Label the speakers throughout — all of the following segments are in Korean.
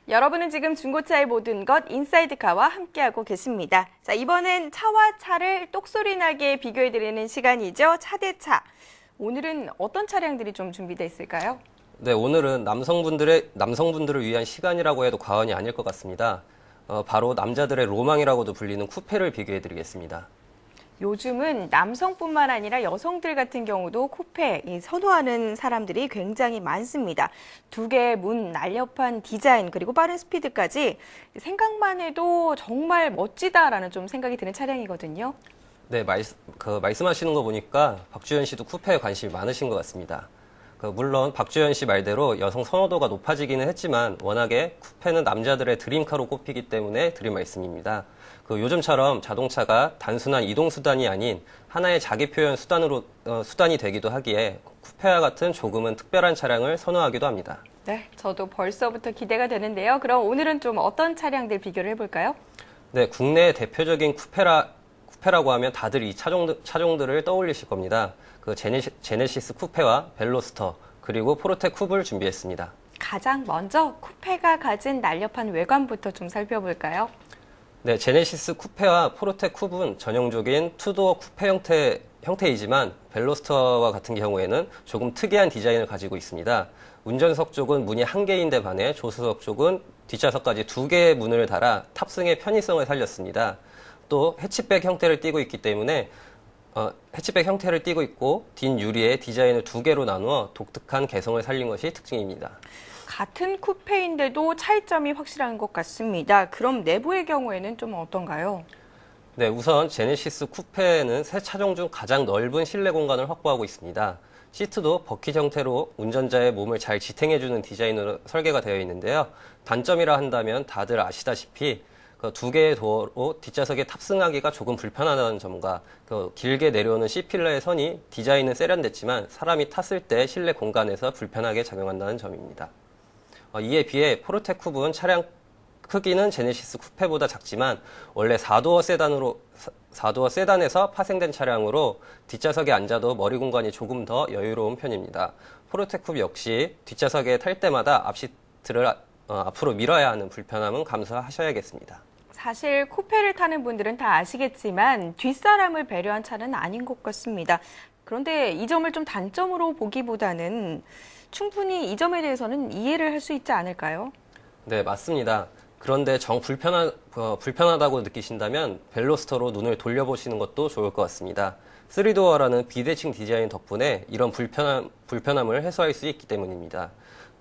Speaker 1: 여러분은 지금 중고차의 모든 것 인사이드카와 함께하고 계십니다. 자, 이번엔 차와 차를 똑소리 나게 비교해드리는 시간이죠. 차 대 차. 오늘은 어떤 차량들이 좀 준비되어 있을까요?
Speaker 2: 네, 오늘은 남성분들을 위한 시간이라고 해도 과언이 아닐 것 같습니다. 바로 남자들의 로망이라고도 불리는 쿠페를 비교해드리겠습니다.
Speaker 1: 요즘은 남성뿐만 아니라 여성들 같은 경우도 쿠페 선호하는 사람들이 굉장히 많습니다. 두 개의 문, 날렵한 디자인, 그리고 빠른 스피드까지 생각만 해도 정말 멋지다라는 좀 생각이 드는 차량이거든요.
Speaker 2: 네, 말씀하시는 거 보니까 박주현 씨도 쿠페에 관심이 많으신 것 같습니다. 물론 박주현 씨 말대로 여성 선호도가 높아지기는 했지만 워낙에 쿠페는 남자들의 드림카로 꼽히기 때문에 드린 말씀입니다. 요즘처럼 자동차가 단순한 이동수단이 아닌 하나의 자기 표현 수단이 되기도 하기에 쿠페와 같은 조금은 특별한 차량을 선호하기도 합니다.
Speaker 1: 네, 저도 벌써부터 기대가 되는데요. 그럼 오늘은 좀 어떤 차량들 비교를 해볼까요?
Speaker 2: 네, 국내의 대표적인 쿠페라고 하면 다들 이 차종들을 떠올리실 겁니다. 제네시스 쿠페와 벨로스터, 그리고 포르테 쿱을 준비했습니다.
Speaker 1: 가장 먼저 쿠페가 가진 날렵한 외관부터 좀 살펴볼까요?
Speaker 2: 네, 제네시스 쿠페와 포르테 쿱은 전형적인 투도어 쿠페 형태이지만 벨로스터와 같은 경우에는 조금 특이한 디자인을 가지고 있습니다. 운전석 쪽은 문이 한 개인데 반해 조수석 쪽은 뒷좌석까지 두 개의 문을 달아 탑승의 편의성을 살렸습니다. 또 해치백 형태를 띠고 있고 뒷유리에 디자인을 두 개로 나누어 독특한 개성을 살린 것이 특징입니다.
Speaker 1: 같은 쿠페인데도 차이점이 확실한 것 같습니다. 그럼 내부의 경우에는 좀 어떤가요?
Speaker 2: 네, 우선 제네시스 쿠페는 세 차종 중 가장 넓은 실내 공간을 확보하고 있습니다. 시트도 버킷 형태로 운전자의 몸을 잘 지탱해주는 디자인으로 설계가 되어 있는데요. 단점이라 한다면 다들 아시다시피 두 개의 도어로 뒷좌석에 탑승하기가 조금 불편하다는 점과 길게 내려오는 C필러의 선이 디자인은 세련됐지만 사람이 탔을 때 실내 공간에서 불편하게 작용한다는 점입니다. 이에 비해 포르테 쿱은 차량 크기는 제네시스 쿠페보다 작지만 원래 4도어 세단에서 파생된 차량으로 뒷좌석에 앉아도 머리 공간이 조금 더 여유로운 편입니다. 포르테 쿱 역시 뒷좌석에 탈 때마다 앞시트를 앞으로 밀어야 하는 불편함은 감수하셔야겠습니다.
Speaker 1: 사실 쿠페를 타는 분들은 다 아시겠지만 뒷사람을 배려한 차는 아닌 것 같습니다. 그런데 이 점을 좀 단점으로 보기보다는 충분히 이 점에 대해서는 이해를 할 수 있지 않을까요?
Speaker 2: 네, 맞습니다. 그런데 불편하다고 느끼신다면 벨로스터로 눈을 돌려보시는 것도 좋을 것 같습니다. 3도어라는 비대칭 디자인 덕분에 이런 불편함을 해소할 수 있기 때문입니다.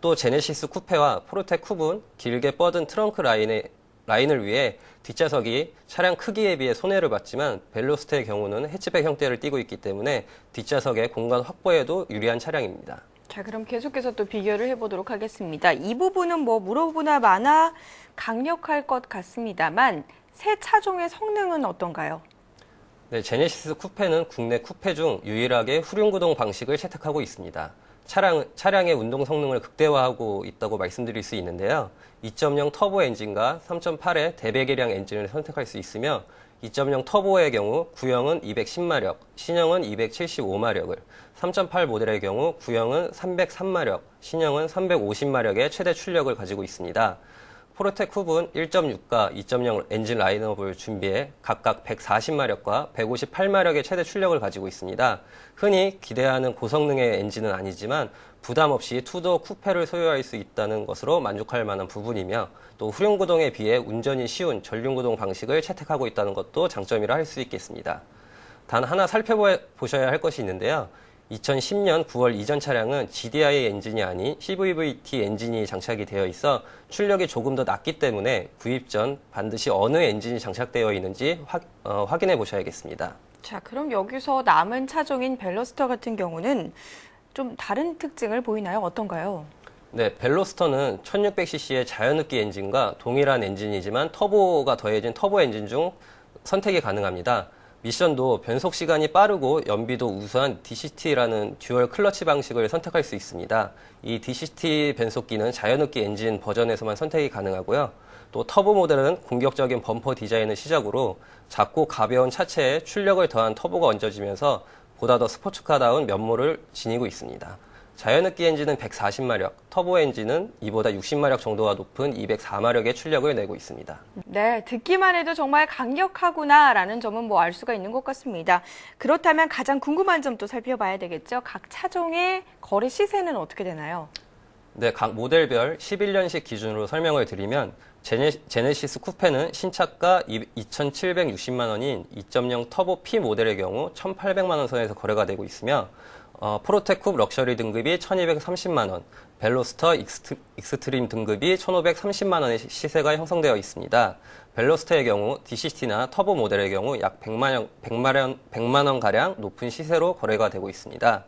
Speaker 2: 또 제네시스 쿠페와 포르테 쿱은 길게 뻗은 트렁크 라인을 위해 뒷좌석이 차량 크기에 비해 손해를 봤지만 벨로스터의 경우는 해치백 형태를 띠고 있기 때문에 뒷좌석의 공간 확보에도 유리한 차량입니다.
Speaker 1: 자, 그럼 계속해서 또 비교를 해보도록 하겠습니다. 이 부분은 물어보나 마나 강력할 것 같습니다만 새 차종의 성능은 어떤가요?
Speaker 2: 네, 제네시스 쿠페는 국내 쿠페 중 유일하게 후륜구동 방식을 채택하고 있습니다. 차량의 운동 성능을 극대화하고 있다고 말씀드릴 수 있는데요. 2.0 터보 엔진과 3.8의 대배기량 엔진을 선택할 수 있으며 2.0 터보의 경우 구형은 210마력, 신형은 275마력을, 3.8 모델의 경우 구형은 303마력, 신형은 350마력의 최대 출력을 가지고 있습니다. 포르테 쿱은 1.6과 2.0 엔진 라인업을 준비해 각각 140마력과 158마력의 최대 출력을 가지고 있습니다. 흔히 기대하는 고성능의 엔진은 아니지만 부담 없이 투도어 쿠페를 소유할 수 있다는 것으로 만족할 만한 부분이며 또 후륜구동에 비해 운전이 쉬운 전륜구동 방식을 채택하고 있다는 것도 장점이라 할 수 있겠습니다. 단 하나 살펴보셔야 할 것이 있는데요. 2010년 9월 이전 차량은 GDI 엔진이 아닌 CVVT 엔진이 장착이 되어 있어 출력이 조금 더 낮기 때문에 구입 전 반드시 어느 엔진이 장착되어 있는지 확인해 보셔야겠습니다.
Speaker 1: 자, 그럼 여기서 남은 차종인 벨로스터 같은 경우는 좀 다른 특징을 보이나요? 어떤가요?
Speaker 2: 네, 벨로스터는 1600cc의 자연흡기 엔진과 동일한 엔진이지만 터보가 더해진 터보 엔진 중 선택이 가능합니다. 미션도 변속 시간이 빠르고 연비도 우수한 DCT라는 듀얼 클러치 방식을 선택할 수 있습니다. 이 DCT 변속기는 자연흡기 엔진 버전에서만 선택이 가능하고요. 또 터보 모델은 공격적인 범퍼 디자인을 시작으로 작고 가벼운 차체에 출력을 더한 터보가 얹어지면서 보다 더 스포츠카다운 면모를 지니고 있습니다. 자연흡기 엔진은 140마력, 터보 엔진은 이보다 60마력 정도가 높은 204마력의 출력을 내고 있습니다.
Speaker 1: 네, 듣기만 해도 정말 강력하구나라는 점은 뭐 알 수가 있는 것 같습니다. 그렇다면 가장 궁금한 점도 살펴봐야 되겠죠. 각 차종의 거래 시세는 어떻게 되나요?
Speaker 2: 네, 각 모델별 11년식 기준으로 설명을 드리면 제네시스 쿠페는 신차가 2,760만 원인 2.0 터보 P 모델의 경우 1,800만 원 선에서 거래가 되고 있으며 프로테쿱 럭셔리 등급이 1,230만 원, 벨로스터 익스트림 등급이 1,530만 원의 시세가 형성되어 있습니다. 벨로스터의 경우 DCT나 터보 모델의 경우 약 100만 원 가량 높은 시세로 거래가 되고 있습니다.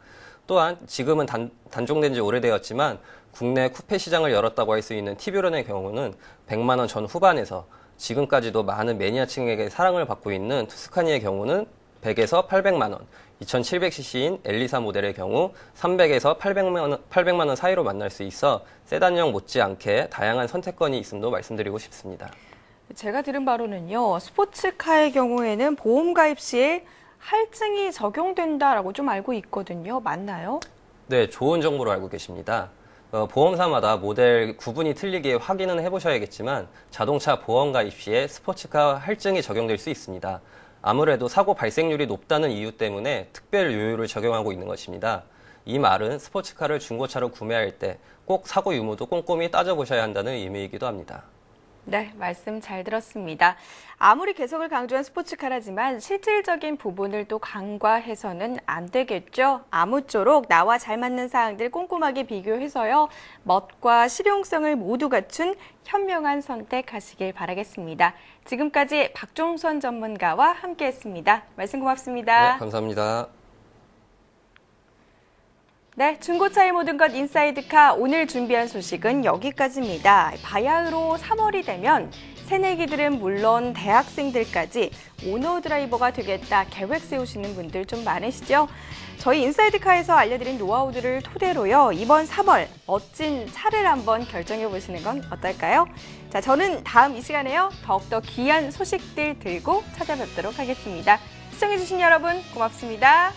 Speaker 2: 또한 지금은 단종된 지 오래되었지만 국내 쿠페 시장을 열었다고 할 수 있는 티뷰런의 경우는 100만 원 전 후반에서 지금까지도 많은 매니아층에게 사랑을 받고 있는 투스카니의 경우는 100에서 800만 원, 2700cc인 엘리사 모델의 경우 300에서 800만 원 사이로 만날 수 있어 세단형 못지않게 다양한 선택권이 있음도 말씀드리고 싶습니다.
Speaker 1: 제가 들은 바로는요, 스포츠카의 경우에는 보험 가입 시에 할증이 적용된다라고 좀 알고 있거든요. 맞나요?
Speaker 2: 네, 좋은 정보로 알고 계십니다. 보험사마다 모델 구분이 틀리게 확인은 해보셔야겠지만 자동차 보험 가입 시에 스포츠카 할증이 적용될 수 있습니다. 아무래도 사고 발생률이 높다는 이유 때문에 특별 요율을 적용하고 있는 것입니다. 이 말은 스포츠카를 중고차로 구매할 때 꼭 사고 유무도 꼼꼼히 따져보셔야 한다는 의미이기도 합니다.
Speaker 1: 네, 말씀 잘 들었습니다. 아무리 개성을 강조한 스포츠카라지만 실질적인 부분을 또 간과해서는 안 되겠죠. 아무쪼록 나와 잘 맞는 사항들 꼼꼼하게 비교해서요, 멋과 실용성을 모두 갖춘 현명한 선택하시길 바라겠습니다. 지금까지 박종선 전문가와 함께했습니다. 말씀 고맙습니다.
Speaker 2: 네, 감사합니다.
Speaker 1: 네, 중고차의 모든 것 인사이드카 오늘 준비한 소식은 여기까지입니다. 바야흐로 3월이 되면 새내기들은 물론 대학생들까지 오너 드라이버가 되겠다 계획 세우시는 분들 좀 많으시죠? 저희 인사이드카에서 알려드린 노하우들을 토대로요, 이번 3월 멋진 차를 한번 결정해 보시는 건 어떨까요? 자, 저는 다음 이 시간에요, 더욱더 귀한 소식들 들고 찾아뵙도록 하겠습니다. 시청해주신 여러분 고맙습니다.